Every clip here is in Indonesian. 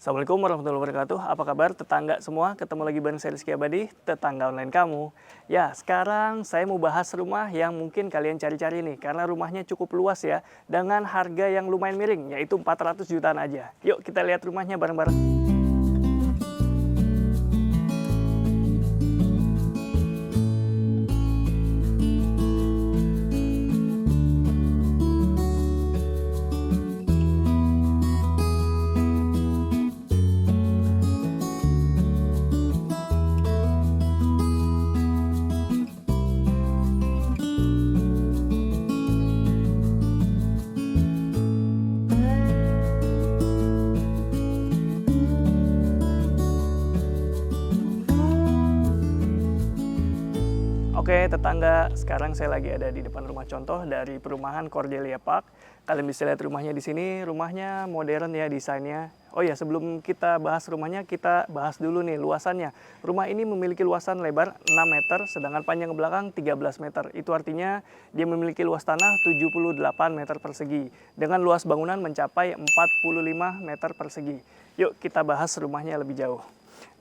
Assalamualaikum warahmatullahi wabarakatuh. Apa kabar tetangga semua? Ketemu lagi bareng saya Rizky Abadi, tetangga online kamu. Ya, sekarang saya mau bahas rumah yang mungkin kalian cari-cari nih. Karena rumahnya cukup luas ya, dengan harga yang lumayan miring, yaitu 400 jutaan aja. Yuk kita lihat rumahnya bareng-bareng. Oke tetangga, sekarang saya lagi ada di depan rumah contoh dari perumahan Cordelia Park. Kalian bisa lihat rumahnya di sini. Rumahnya modern ya desainnya. Oh ya, sebelum kita bahas rumahnya, kita bahas dulu nih luasannya. Rumah ini memiliki luasan lebar 6 meter, sedangkan panjang ke belakang 13 meter. Itu artinya dia memiliki luas tanah 78 meter persegi. Dengan luas bangunan mencapai 45 meter persegi. Yuk kita bahas rumahnya lebih jauh.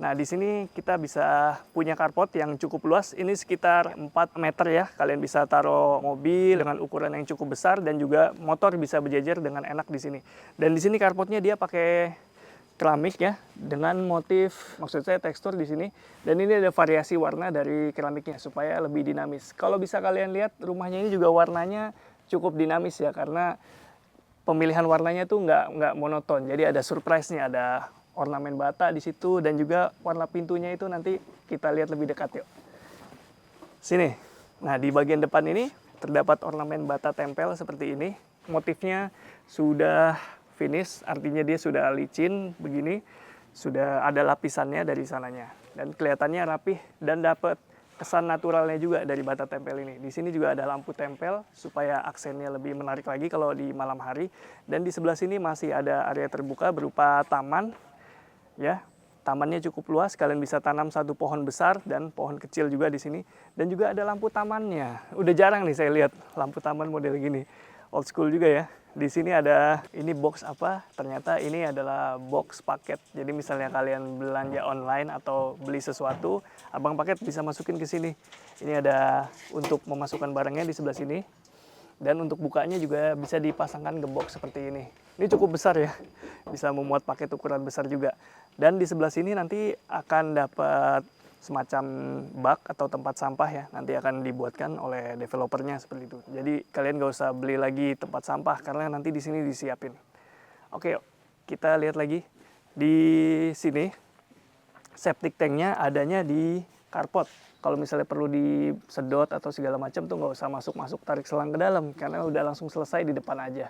Nah, di sini kita bisa punya carport yang cukup luas. Ini sekitar 4 meter ya. Kalian bisa taruh mobil dengan ukuran yang cukup besar dan juga motor bisa berjejer dengan enak di sini. Dan di sini carportnya dia pakai keramik ya, dengan motif, maksud saya tekstur di sini. Dan ini ada variasi warna dari keramiknya supaya lebih dinamis. Kalau bisa kalian lihat, rumahnya ini juga warnanya cukup dinamis ya, karena pemilihan warnanya tuh nggak monoton. Jadi ada surprise-nya, ada ornamen bata di situ, dan juga warna pintunya itu nanti kita lihat lebih dekat yuk. Sini. Nah, di bagian depan ini terdapat ornamen bata tempel seperti ini. Motifnya sudah finish, artinya dia sudah licin begini. Sudah ada lapisannya dari sananya. Dan kelihatannya rapih dan dapat kesan naturalnya juga dari bata tempel ini. Di sini juga ada lampu tempel supaya aksennya lebih menarik lagi kalau di malam hari. Dan di sebelah sini masih ada area terbuka berupa taman. Ya, tamannya cukup luas, kalian bisa tanam satu pohon besar dan pohon kecil juga di sini. Dan juga ada lampu tamannya. Udah jarang nih saya lihat lampu taman model gini. Old school juga ya. Di sini ada, ini box apa? Ternyata ini adalah box paket. Jadi misalnya kalian belanja online atau beli sesuatu, abang paket bisa masukin ke sini. Ini ada untuk memasukkan barangnya di sebelah sini. Dan untuk bukanya juga bisa dipasangkan gembok seperti ini. Ini cukup besar ya, bisa memuat paket ukuran besar juga. Dan di sebelah sini nanti akan dapat semacam bak atau tempat sampah ya. Nanti akan dibuatkan oleh developernya seperti itu. Jadi kalian nggak usah beli lagi tempat sampah karena nanti di sini disiapin. Oke, yuk, kita lihat lagi. Di sini septic tanknya adanya di carport. Kalau misalnya perlu disedot atau segala macam tuh nggak usah masuk-masuk tarik selang ke dalam karena udah langsung selesai di depan aja.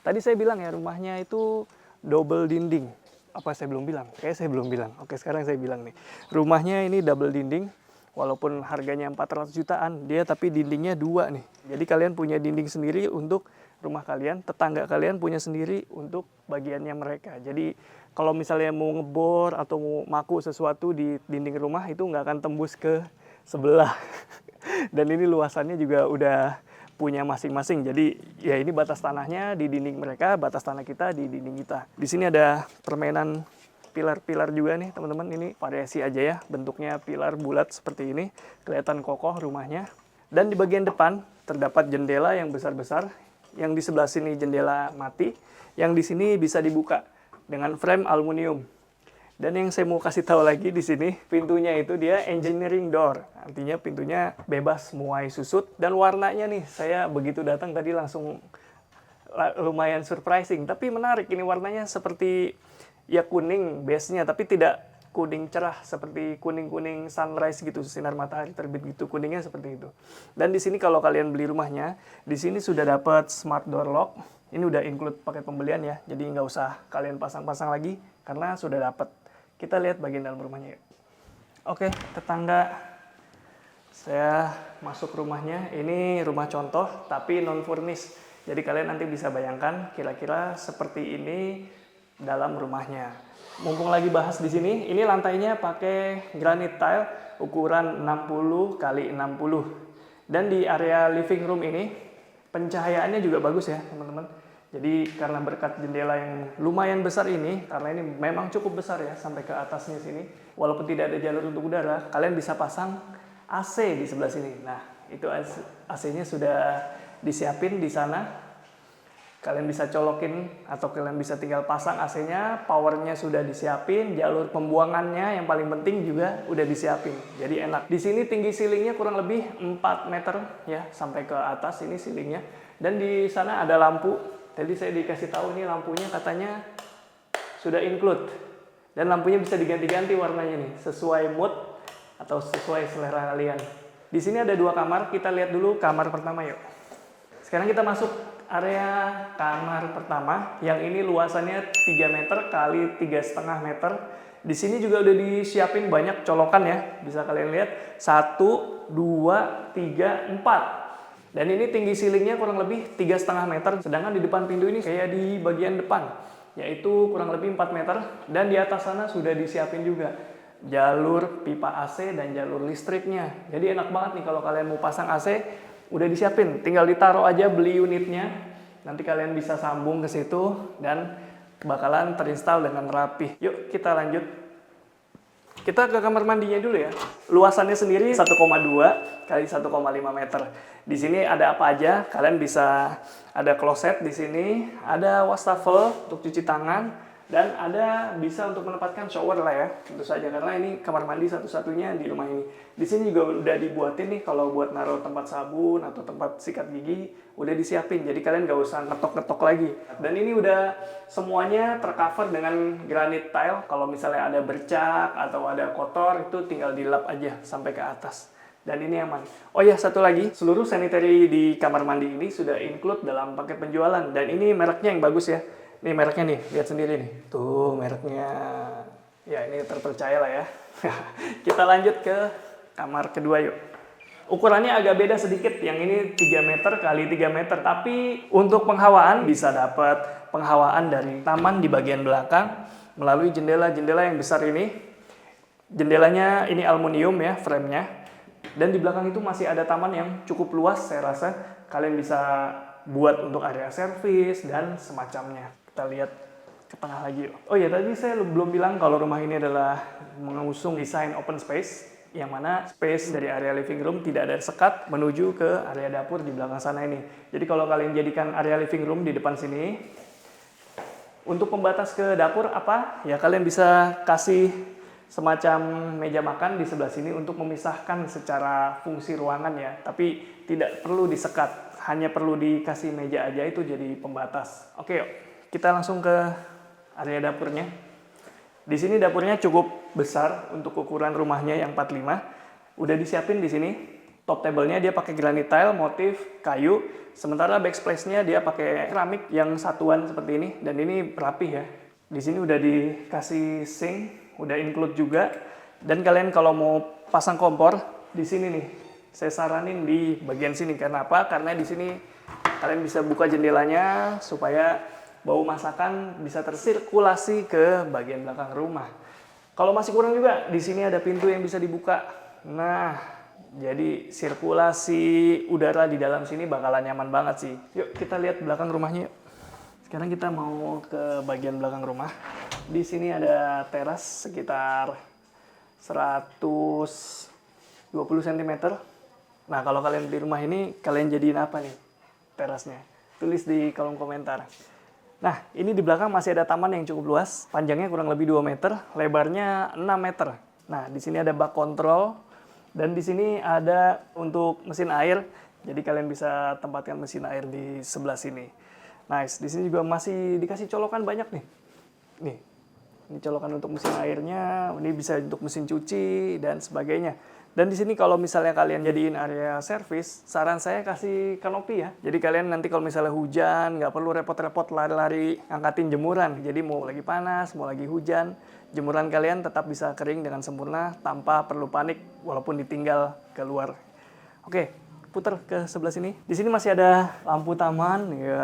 Tadi saya bilang ya rumahnya itu double dinding. Apa saya belum bilang? Kayaknya saya belum bilang. Oke, sekarang saya bilang nih. Rumahnya ini double dinding. Walaupun harganya 400 jutaan, dia tapi dindingnya 2 nih. Jadi kalian punya dinding sendiri untuk rumah kalian, tetangga kalian punya sendiri untuk bagiannya mereka. Jadi kalau misalnya mau ngebor atau mau maku sesuatu di dinding rumah itu nggak akan tembus ke sebelah. Dan ini luasannya juga udah punya masing-masing. Jadi ya ini batas tanahnya di dinding mereka, batas tanah kita di dinding kita. Di sini ada permainan pilar-pilar juga nih teman-teman. Ini variasi aja ya, bentuknya pilar bulat seperti ini. Kelihatan kokoh rumahnya. Dan di bagian depan terdapat jendela yang besar-besar. Yang di sebelah sini jendela mati, yang di sini bisa dibuka dengan frame aluminium. Dan yang saya mau kasih tahu lagi di sini, pintunya itu dia engineering door. Artinya pintunya bebas muai susut. Dan warnanya nih, saya begitu datang tadi langsung lumayan surprising. Tapi menarik, ini warnanya seperti ya kuning base-nya, tapi tidak kuning cerah seperti kuning-kuning sunrise gitu, sinar matahari terbit gitu, kuningnya seperti itu. Dan di sini kalau kalian beli rumahnya, di sini sudah dapat smart door lock. Ini udah include paket pembelian ya, jadi nggak usah kalian pasang-pasang lagi karena sudah dapat. Kita lihat bagian dalam rumahnya yuk. Oke, tetangga, saya masuk rumahnya. Ini rumah contoh tapi non furnish. Jadi kalian nanti bisa bayangkan kira-kira seperti ini dalam rumahnya. Mumpung lagi bahas di sini, ini lantainya pakai granite tile ukuran 60 x 60. Dan di area living room ini pencahayaannya juga bagus ya, teman-teman. Jadi karena berkat jendela yang lumayan besar ini, karena ini memang cukup besar ya sampai ke atasnya sini, walaupun tidak ada jalur untuk udara, kalian bisa pasang AC di sebelah sini. Nah, itu AC-nya sudah disiapin di sana. Kalian bisa colokin atau kalian bisa tinggal pasang AC-nya, powernya sudah disiapin, jalur pembuangannya yang paling penting juga udah disiapin. Jadi enak. Di sini tinggi ceilingnya kurang lebih 4 meter ya sampai ke atas ini ceilingnya. Dan di sana ada lampu. Tadi saya dikasih tahu nih lampunya katanya sudah include. Dan lampunya bisa diganti-ganti warnanya nih, sesuai mood atau sesuai selera kalian. Di sini ada 2 kamar, kita lihat dulu kamar pertama yuk. Sekarang kita masuk area kamar pertama, yang ini luasannya 3 meter kali 3,5 meter. Di sini juga udah disiapin banyak colokan ya, bisa kalian lihat 1, 2, 3, 4. Dan ini tinggi ceilingnya kurang lebih 3,5 meter, sedangkan di depan pintu ini kayak di bagian depan, yaitu kurang lebih 4 meter. Dan di atas sana sudah disiapin juga jalur pipa AC dan jalur listriknya. Jadi enak banget nih kalau kalian mau pasang AC, udah disiapin, tinggal ditaruh aja beli unitnya. Nanti kalian bisa sambung ke situ dan bakalan terinstall dengan rapi. Yuk kita lanjut. Kita ke kamar mandinya dulu ya. Luasannya sendiri 1,2 kali 1,5 meter. Di sini ada apa aja? Kalian bisa ada kloset di sini, ada wastafel untuk cuci tangan, dan ada bisa untuk menempatkan shower lah ya. Tentu saja karena ini kamar mandi satu-satunya di rumah ini. Di sini juga udah dibuatin nih kalau buat naruh tempat sabun atau tempat sikat gigi udah disiapin. Jadi kalian nggak usah ngetok-ngetok lagi. Dan ini udah semuanya tercover dengan granit tile. Kalau misalnya ada bercak atau ada kotor itu tinggal dilap aja sampai ke atas. Dan ini aman. Oh ya, satu lagi, seluruh sanitary di kamar mandi ini sudah include dalam paket penjualan. Dan ini mereknya yang bagus ya. Ini mereknya nih, lihat sendiri nih. Tuh mereknya. Ya ini terpercaya lah ya. Kita lanjut ke kamar kedua yuk. Ukurannya agak beda sedikit. Yang ini 3 meter kali 3 meter. Tapi untuk penghawaan bisa dapat penghawaan dari taman di bagian belakang melalui jendela-jendela yang besar ini. Jendelanya ini aluminium ya, frame-nya. Dan di belakang itu masih ada taman yang cukup luas, saya rasa. Kalian bisa buat untuk area servis dan semacamnya. Kita lihat ke tengah lagi yuk. Oh ya, tadi saya belum bilang kalau rumah ini adalah mengusung desain open space, yang mana space dari area living room tidak ada sekat menuju ke area dapur di belakang sana ini. Jadi kalau kalian jadikan area living room di depan sini, untuk pembatas ke dapur apa? Ya kalian bisa kasih semacam meja makan di sebelah sini untuk memisahkan secara fungsi ruangan ya. Tapi tidak perlu disekat, hanya perlu dikasih meja aja, itu jadi pembatas. Oke yuk, kita langsung ke area dapurnya. Di sini dapurnya cukup besar untuk ukuran rumahnya yang 45. Udah disiapin di sini. Top table-nya dia pakai granit tile, motif kayu. Sementara backsplash-nya dia pakai keramik yang satuan seperti ini. Dan ini rapih ya. Di sini udah dikasih sink, udah include juga. Dan kalian kalau mau pasang kompor di sini nih, saya saranin di bagian sini. Karena apa? Karena di sini kalian bisa buka jendelanya supaya bau masakan bisa tersirkulasi ke bagian belakang rumah. Kalau masih kurang juga, di sini ada pintu yang bisa dibuka. Nah, jadi sirkulasi udara di dalam sini bakalan nyaman banget sih. Yuk kita lihat belakang rumahnya yuk. Sekarang kita mau ke bagian belakang rumah. Di sini ada teras sekitar 120 cm. Nah, kalau kalian di rumah ini, kalian jadiin apa nih terasnya? Tulis di kolom komentar. Nah, ini di belakang masih ada taman yang cukup luas. Panjangnya kurang lebih 2 meter, lebarnya 6 meter. Nah, di sini ada bak kontrol. Dan di sini ada untuk mesin air. Jadi kalian bisa tempatkan mesin air di sebelah sini. Nice, di sini juga masih dikasih colokan banyak nih. Nih, ini colokan untuk mesin airnya, ini bisa untuk mesin cuci dan sebagainya. Dan di sini kalau misalnya kalian jadiin area servis, saran saya kasih kanopi ya. Jadi kalian nanti kalau misalnya hujan, nggak perlu repot-repot lari-lari angkatin jemuran. Jadi mau lagi panas, mau lagi hujan, jemuran kalian tetap bisa kering dengan sempurna tanpa perlu panik walaupun ditinggal keluar. Oke. Putar ke sebelah sini. Di sini masih ada lampu taman ya,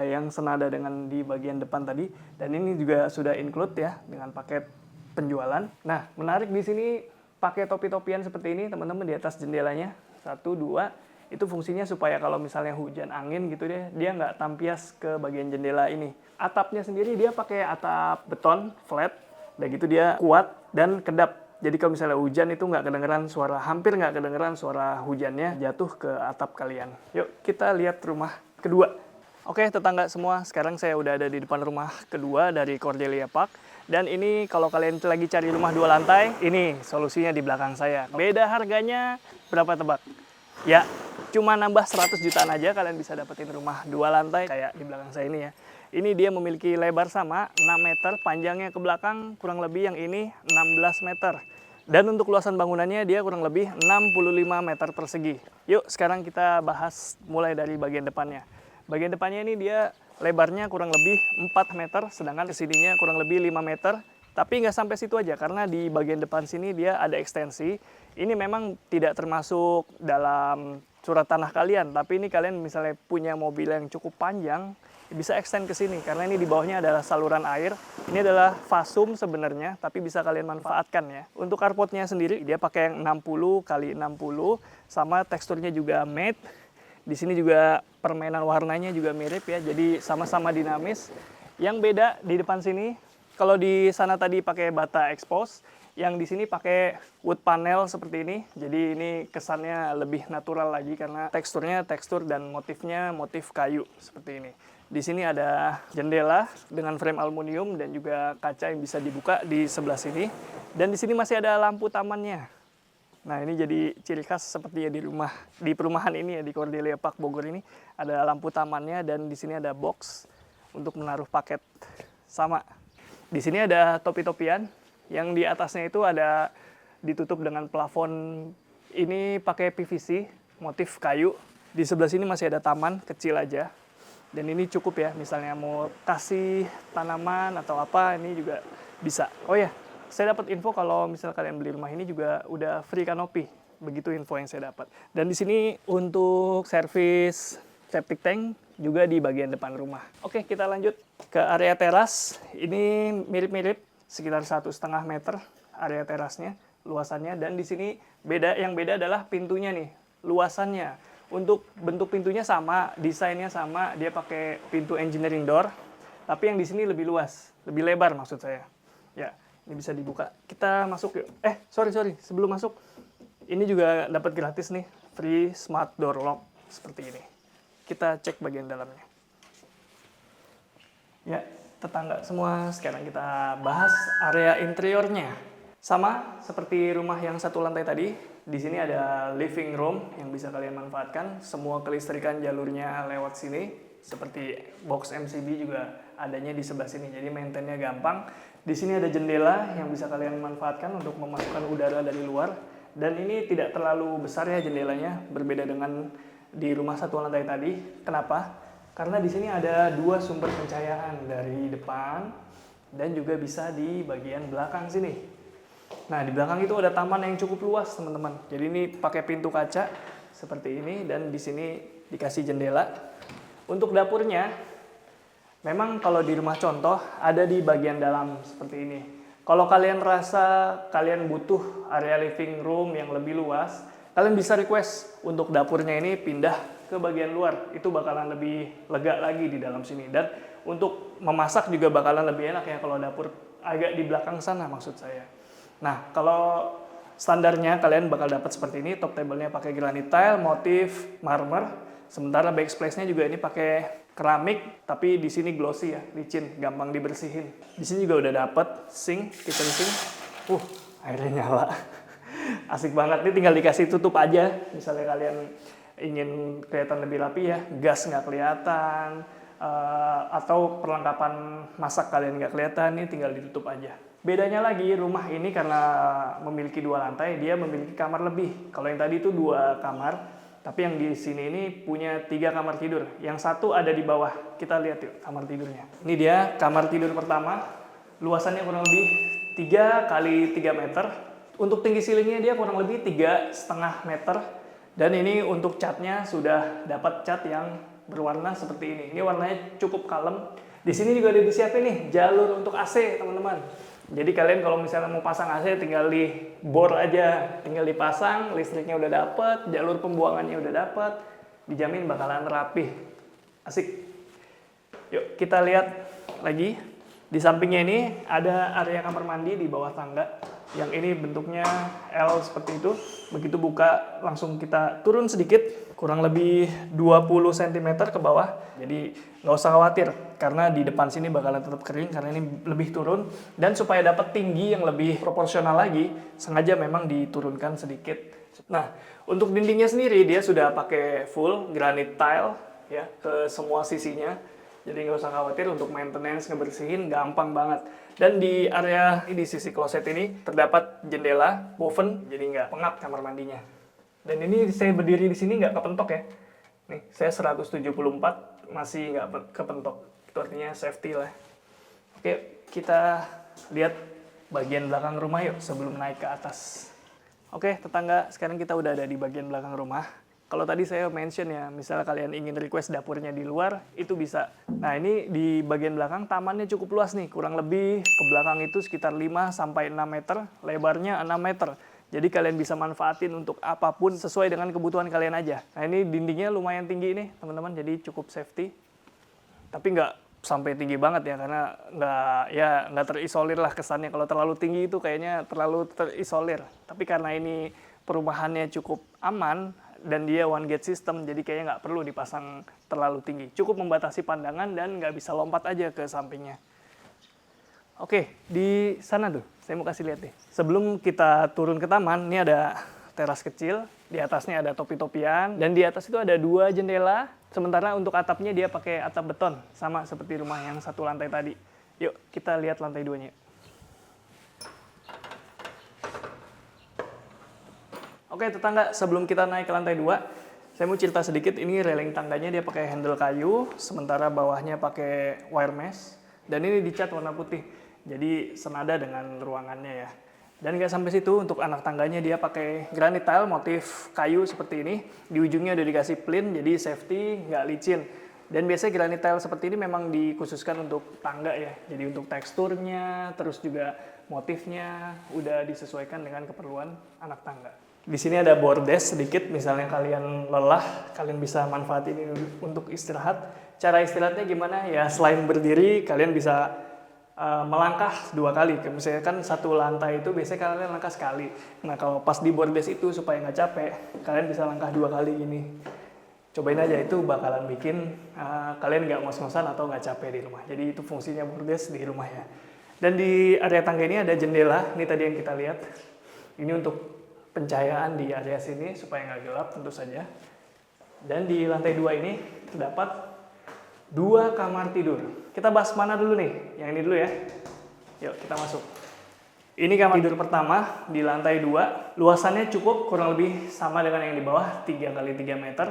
yang senada dengan di bagian depan tadi. Dan ini juga sudah include ya dengan paket penjualan. Nah, menarik di sini pakai topi-topian seperti ini teman-teman di atas jendelanya. 1, 2. Itu fungsinya supaya kalau misalnya hujan angin gitu deh, dia nggak tampias ke bagian jendela ini. Atapnya sendiri dia pakai atap beton flat, dan gitu dia kuat dan kedap. Jadi kalau misalnya hujan itu nggak kedengeran suara, hampir nggak kedengeran suara hujannya jatuh ke atap kalian. Yuk kita lihat rumah kedua. Oke tetangga semua, sekarang saya udah ada di depan rumah kedua dari Cordelia Park. Dan ini kalau kalian lagi cari rumah 2 lantai, ini solusinya di belakang saya. Beda harganya, berapa tebak? Ya, cuma nambah 100 jutaan aja kalian bisa dapetin rumah 2 lantai kayak di belakang saya ini ya. Ini dia memiliki lebar sama 6 meter, panjangnya ke belakang kurang lebih yang ini 16 meter. Dan untuk luasan bangunannya dia kurang lebih 65 meter persegi. Yuk sekarang kita bahas mulai dari bagian depannya. Bagian depannya ini dia lebarnya kurang lebih 4 meter, sedangkan kesininya kurang lebih 5 meter. Tapi nggak sampai situ aja, karena di bagian depan sini dia ada ekstensi. Ini memang tidak termasuk dalam surat tanah kalian, tapi ini kalian misalnya punya mobil yang cukup panjang, bisa extend ke sini, karena ini di bawahnya adalah saluran air. Ini adalah fasum sebenarnya, tapi bisa kalian manfaatkan ya. Untuk carportnya sendiri, dia pakai yang 60 x 60, sama teksturnya juga matte. Di sini juga permainan warnanya juga mirip ya, jadi sama-sama dinamis. Yang beda di depan sini, kalau di sana tadi pakai bata expose, yang di sini pakai wood panel seperti ini. Jadi ini kesannya lebih natural lagi karena teksturnya tekstur dan motifnya motif kayu seperti ini. Di sini ada jendela dengan frame aluminium dan juga kaca yang bisa dibuka di sebelah sini. Dan di sini masih ada lampu tamannya. Nah ini jadi ciri khas seperti ya di perumahan ini ya, di Cordelia Park Bogor ini ada lampu tamannya, dan di sini ada box untuk menaruh paket sama. Di sini ada topi-topian yang di atasnya itu ada ditutup dengan plafon ini pakai PVC motif kayu. Di sebelah sini masih ada taman kecil aja. Dan ini cukup ya, misalnya mau kasih tanaman atau apa, ini juga bisa. Oh ya, saya dapat info kalau misal kalian beli rumah ini juga udah free kanopi. Begitu info yang saya dapat. Dan di sini untuk servis septic tank juga di bagian depan rumah. Oke, kita lanjut ke area teras. Ini mirip-mirip, sekitar 1,5 meter area terasnya, luasannya. Dan di sini yang beda adalah pintunya nih, luasannya. Untuk bentuk pintunya sama, desainnya sama, dia pakai pintu engineering door, tapi yang di sini lebih luas, lebih lebar maksud saya. Ya, ini bisa dibuka. Kita masuk yuk. Sorry, sebelum masuk, ini juga dapat gratis nih, free smart door lock seperti ini. Kita cek bagian dalamnya. Ya, tetangga semua, sekarang kita bahas area interiornya. Sama seperti rumah yang 1 lantai tadi, di sini ada living room yang bisa kalian manfaatkan. Semua kelistrikan jalurnya lewat sini, seperti box MCB juga adanya di sebelah sini, jadi maintainnya gampang. Di sini ada jendela yang bisa kalian manfaatkan untuk memasukkan udara dari luar. Dan ini tidak terlalu besar ya jendelanya, berbeda dengan di rumah 1 lantai tadi. Kenapa? Karena di sini ada 2 sumber pencahayaan, dari depan dan juga bisa di bagian belakang sini. Nah, di belakang itu ada taman yang cukup luas, teman-teman. Jadi ini pakai pintu kaca seperti ini, dan di sini dikasih jendela. Untuk dapurnya, memang kalau di rumah contoh ada di bagian dalam seperti ini. Kalau kalian rasa kalian butuh area living room yang lebih luas, kalian bisa request untuk dapurnya ini pindah ke bagian luar. Itu bakalan lebih lega lagi di dalam sini. Dan untuk memasak juga bakalan lebih enak ya kalau dapur agak di belakang sana maksud saya. Nah, kalau standarnya kalian bakal dapat seperti ini. Top table-nya pakai granite tile, motif marmer. Sementara backsplash-nya juga ini pakai keramik, tapi di sini glossy ya, licin, gampang dibersihin. Di sini juga udah dapat sink, kitchen sink. Airnya nyala. Asik banget, ini tinggal dikasih tutup aja. Misalnya kalian ingin kelihatan lebih rapi ya, gas nggak kelihatan, atau perlengkapan masak kalian nggak kelihatan, ini tinggal ditutup aja. Bedanya lagi, rumah ini karena memiliki 2 lantai, dia memiliki kamar lebih. Kalau yang tadi itu 2 kamar, tapi yang di sini ini punya 3 kamar tidur. Yang satu ada di bawah. Kita lihat yuk kamar tidurnya. Ini dia kamar tidur pertama. Luasannya kurang lebih 3 x 3 meter. Untuk tinggi ceilingnya dia kurang lebih 3,5 meter. Dan ini untuk catnya sudah dapat cat yang berwarna seperti ini. Ini warnanya cukup kalem. Di sini juga udah disiapin nih jalur untuk AC, teman-teman. Jadi kalian kalau misalnya mau pasang AC tinggal di bor aja, tinggal dipasang, listriknya udah dapet, jalur pembuangannya udah dapet, dijamin bakalan rapi. Asik. Yuk kita lihat lagi. Di sampingnya ini ada area kamar mandi di bawah tangga. Yang ini bentuknya L seperti itu. Begitu buka langsung kita turun sedikit, kurang lebih 20 cm ke bawah. Jadi nggak usah khawatir karena di depan sini bakalan tetap kering karena ini lebih turun. Dan supaya dapat tinggi yang lebih proporsional lagi, sengaja memang diturunkan sedikit. Nah, untuk dindingnya sendiri dia sudah pakai full granite tile ya ke semua sisinya. Jadi nggak usah khawatir untuk maintenance, ngebersihin gampang banget. Dan di area di sisi kloset ini terdapat jendela woven, jadi nggak pengap kamar mandinya. Dan ini saya berdiri di sini nggak kepentok ya. Nih, saya 174 masih nggak kepentok. Itu artinya safety lah. Oke, kita lihat bagian belakang rumah yuk sebelum naik ke atas. Oke, tetangga, sekarang kita udah ada di bagian belakang rumah. Kalau tadi saya mention ya, misalnya kalian ingin request dapurnya di luar, itu bisa. Nah ini di bagian belakang tamannya cukup luas nih, kurang lebih ke belakang itu sekitar 5-6 meter, lebarnya 6 meter. Jadi kalian bisa manfaatin untuk apapun sesuai dengan kebutuhan kalian aja. Nah ini dindingnya lumayan tinggi nih teman-teman, jadi cukup safety. Tapi nggak sampai tinggi banget ya, karena nggak terisolir lah kesannya. Kalau terlalu tinggi itu kayaknya terlalu terisolir. Tapi karena ini perumahannya cukup aman, dan dia one gate system, jadi kayaknya nggak perlu dipasang terlalu tinggi. Cukup membatasi pandangan dan nggak bisa lompat aja ke sampingnya. Oke, di sana tuh, saya mau kasih lihat deh. Sebelum kita turun ke taman, ini ada teras kecil, di atasnya ada topi-topian, dan di atas itu ada 2 jendela, sementara untuk atapnya dia pakai atap beton, sama seperti rumah yang 1 lantai tadi. Yuk, kita lihat lantai 2-nya. Oke tetangga, sebelum kita naik ke lantai 2, saya mau cerita sedikit. Ini railing tangganya dia pakai handle kayu, sementara bawahnya pakai wire mesh, dan ini dicat warna putih, jadi senada dengan ruangannya ya. Dan nggak sampai situ, untuk anak tangganya dia pakai granite tile motif kayu seperti ini. Di ujungnya udah dikasih plin, jadi safety, nggak licin. Dan biasanya granite tile seperti ini memang dikhususkan untuk tangga ya, jadi untuk teksturnya, terus juga motifnya udah disesuaikan dengan keperluan anak tangga. Di sini ada bordes sedikit, misalnya kalian lelah, kalian bisa manfaatin ini untuk istirahat. Cara istirahatnya gimana? Ya selain berdiri, kalian bisa melangkah 2 kali. Misalnya kan 1 lantai itu biasanya kalian langkah sekali. Nah kalau pas di bordes itu supaya nggak capek, kalian bisa langkah 2 kali gini. Cobain aja, itu bakalan bikin kalian nggak ngos-ngosan atau nggak capek di rumah. Jadi itu fungsinya bordes di rumah ya. Dan di area tangga ini ada jendela, ini tadi yang kita lihat. Ini untuk pencahayaan di area sini supaya nggak gelap tentu saja. Dan di lantai 2 ini terdapat 2 kamar tidur. Kita bahas mana dulu nih? Yang ini dulu ya. Yuk kita masuk. Ini kamar tidur pertama di lantai 2. Luasannya cukup kurang lebih sama dengan yang di bawah, 3 kali 3 meter.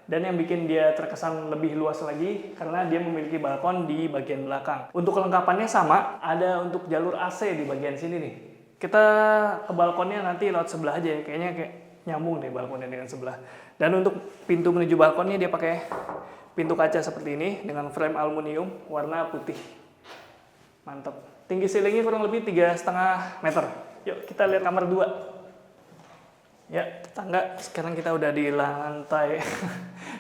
Dan yang bikin dia terkesan lebih luas lagi karena dia memiliki balkon di bagian belakang. Untuk kelengkapannya sama, ada untuk jalur AC di bagian sini nih. Kita ke balkonnya nanti lewat sebelah aja ya, kayaknya kayak nyambung deh balkonnya dengan sebelah. Dan untuk pintu menuju balkonnya dia pakai pintu kaca seperti ini dengan frame aluminium warna putih. Mantap. Tinggi ceilingnya kurang lebih 3,5 meter. Yuk kita lihat kamar 2. Ya tetangga, sekarang kita udah di lantai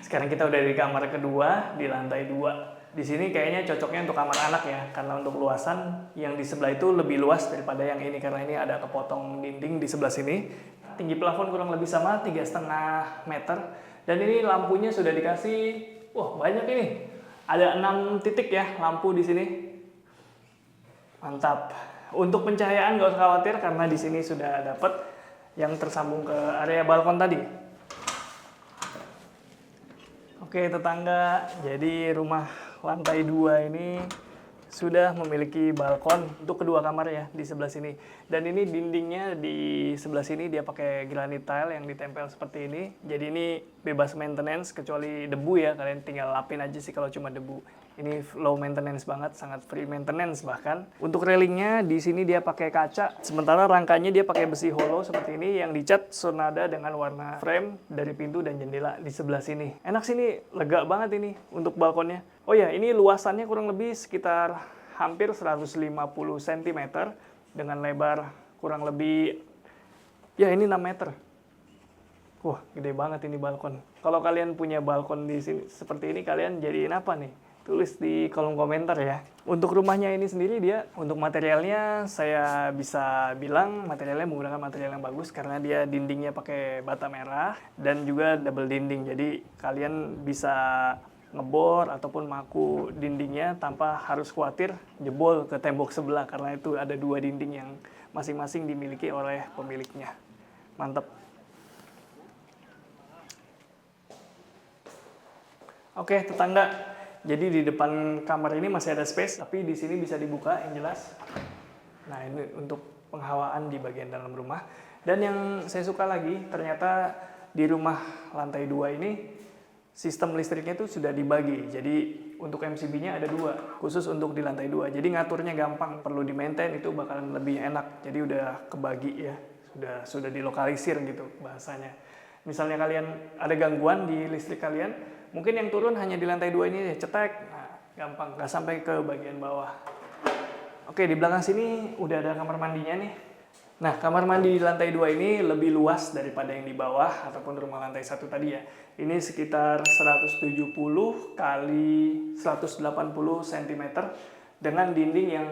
sekarang kita udah di kamar kedua di lantai 2. Di sini kayaknya cocoknya untuk kamar anak ya, karena untuk luasan yang di sebelah itu lebih luas daripada yang ini, karena ini ada kepotong dinding di sebelah sini. Tinggi plafon kurang lebih sama, 3,5 meter. Dan ini lampunya sudah dikasih, wah banyak ini. Ada 6 titik ya lampu di sini. Mantap. Untuk pencahayaan nggak usah khawatir karena di sini sudah dapat yang tersambung ke area balkon tadi. Oke tetangga, jadi rumah lantai 2 ini sudah memiliki balkon untuk kedua kamar ya di sebelah sini. Dan ini dindingnya di sebelah sini dia pakai granite tile yang ditempel seperti ini. Jadi ini bebas maintenance kecuali debu ya, kalian tinggal lapin aja sih kalau cuma debu. Ini low maintenance banget, sangat free maintenance bahkan. Untuk railingnya di sini dia pakai kaca, sementara rangkanya dia pakai besi hollow seperti ini yang dicat senada dengan warna frame dari pintu dan jendela di sebelah sini. Enak sini, lega banget ini untuk balkonnya. Oh ya, ini luasannya kurang lebih sekitar hampir 150 cm dengan lebar kurang lebih ya ini 6 meter. Wah, gede banget ini balkon. Kalau kalian punya balkon di sini seperti ini, kalian jadiin apa nih? Tulis di kolom komentar ya. Untuk rumahnya ini sendiri, dia untuk materialnya saya bisa bilang materialnya menggunakan material yang bagus karena dia dindingnya pakai bata merah dan juga double dinding. Jadi kalian bisa ngebor ataupun maku dindingnya tanpa harus khawatir jebol ke tembok sebelah karena itu ada 2 dinding yang masing-masing dimiliki oleh pemiliknya. Mantap. Oke, tetangga. Jadi di depan kamar ini masih ada space, tapi di sini bisa dibuka yang jelas. Nah, ini untuk penghawaan di bagian dalam rumah. Dan yang saya suka lagi, ternyata di rumah lantai 2 ini sistem listriknya itu sudah dibagi. Jadi untuk MCB-nya ada 2, khusus untuk di lantai 2. Jadi ngaturnya gampang, perlu di-maintain itu bakalan lebih enak. Jadi udah kebagi ya, sudah dilokalisir gitu bahasanya. Misalnya kalian ada gangguan di listrik kalian, mungkin yang turun hanya di lantai 2 ini cetek, nah gampang, nggak sampai ke bagian bawah. Oke, di belakang sini udah ada kamar mandinya nih. Nah, kamar mandi di lantai 2 ini lebih luas daripada yang di bawah ataupun rumah lantai 1 tadi ya. Ini sekitar 170 kali 180 cm dengan dinding yang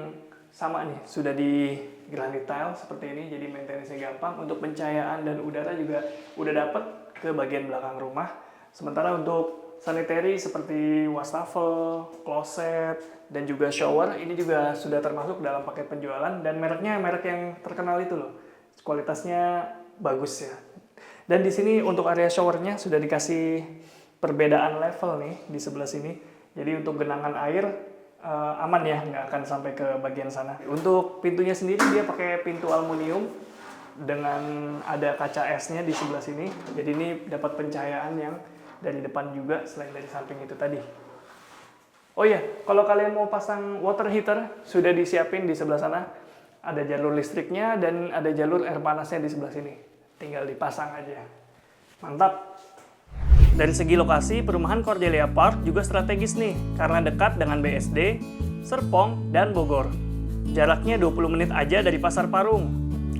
sama nih, sudah di granit tile seperti ini, jadi maintenance-nya gampang. Untuk pencahayaan dan udara juga udah dapet ke bagian belakang rumah. Sementara untuk sanitary seperti wastafel, kloset, dan juga shower, ini juga sudah termasuk dalam paket penjualan. Dan mereknya merek yang terkenal itu loh, kualitasnya bagus ya. Dan di sini untuk area showernya sudah dikasih perbedaan level nih di sebelah sini. Jadi untuk genangan air aman ya, nggak akan sampai ke bagian sana. Untuk pintunya sendiri dia pakai pintu aluminium dengan ada kaca esnya di sebelah sini. Jadi ini dapat pencahayaan yang dari depan juga selain dari samping itu tadi. Oh iya, kalau kalian mau pasang water heater sudah disiapin di sebelah sana. Ada jalur listriknya dan ada jalur air panasnya di sebelah sini. Tinggal dipasang aja. Mantap. Dari segi lokasi, perumahan Cordelia Park juga strategis nih, karena dekat dengan BSD, Serpong, dan Bogor. Jaraknya 20 menit aja dari Pasar Parung.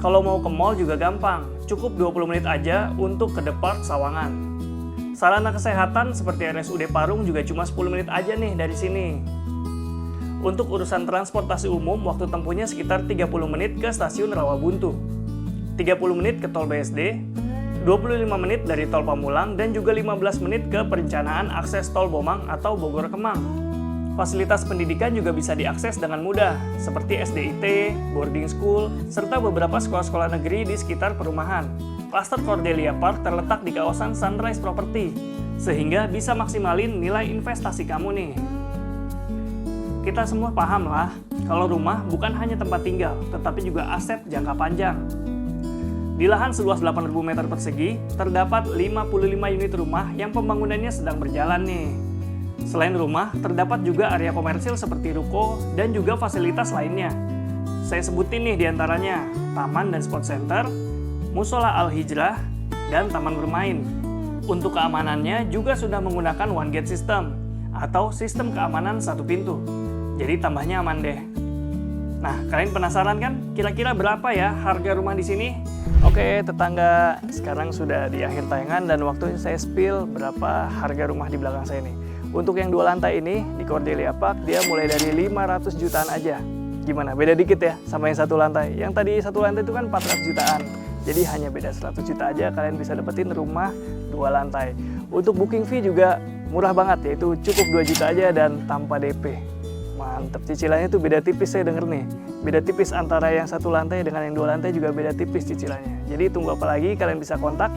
Kalau mau ke mall juga gampang, cukup 20 menit aja untuk ke The Park Sawangan. Sarana kesehatan seperti RSUD Parung juga cuma 10 menit aja nih dari sini. Untuk urusan transportasi umum, waktu tempuhnya sekitar 30 menit ke stasiun Rawabuntu, 30 menit ke tol BSD, 25 menit dari tol Pamulang, dan juga 15 menit ke perencanaan akses tol Bomang atau Bogor Kemang. Fasilitas pendidikan juga bisa diakses dengan mudah, seperti SDIT, boarding school, serta beberapa sekolah-sekolah negeri di sekitar perumahan. Klaster Cordelia Park terletak di kawasan Sunrise Property, sehingga bisa maksimalin nilai investasi kamu nih. Kita semua paham lah, kalau rumah bukan hanya tempat tinggal, tetapi juga aset jangka panjang. Di lahan seluas 8.000 meter persegi, terdapat 55 unit rumah yang pembangunannya sedang berjalan nih. Selain rumah, terdapat juga area komersil seperti ruko dan juga fasilitas lainnya. Saya sebutin nih diantaranya, taman dan sport center, musola Al-Hijrah, dan taman bermain. Untuk keamanannya juga sudah menggunakan one gate system, atau sistem keamanan satu pintu. Jadi tambahnya aman deh. Nah, kalian penasaran kan? Kira-kira berapa ya harga rumah di sini? Oke, tetangga, sekarang sudah di akhir tayangan dan waktunya saya spill berapa harga rumah di belakang saya ini. Untuk yang 2 lantai ini di Cordelia Park, dia mulai dari 500 jutaan aja. Gimana? Beda dikit ya sama yang 1 lantai. Yang tadi 1 lantai itu kan 400 jutaan. Jadi hanya beda 100 juta aja kalian bisa dapetin rumah 2 lantai. Untuk booking fee juga murah banget, yaitu cukup 2 juta aja dan tanpa DP. Mantep, cicilannya tuh beda tipis saya denger nih. Beda tipis antara yang 1 lantai dengan yang 2 lantai juga beda tipis cicilannya. Jadi tunggu apa lagi, kalian bisa kontak.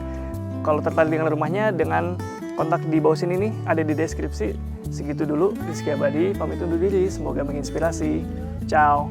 Kalau tertarik dengan rumahnya dengan kontak di bawah sini nih, ada di deskripsi. Segitu dulu, Rizky Abadi, pamit undur diri, semoga menginspirasi. Ciao.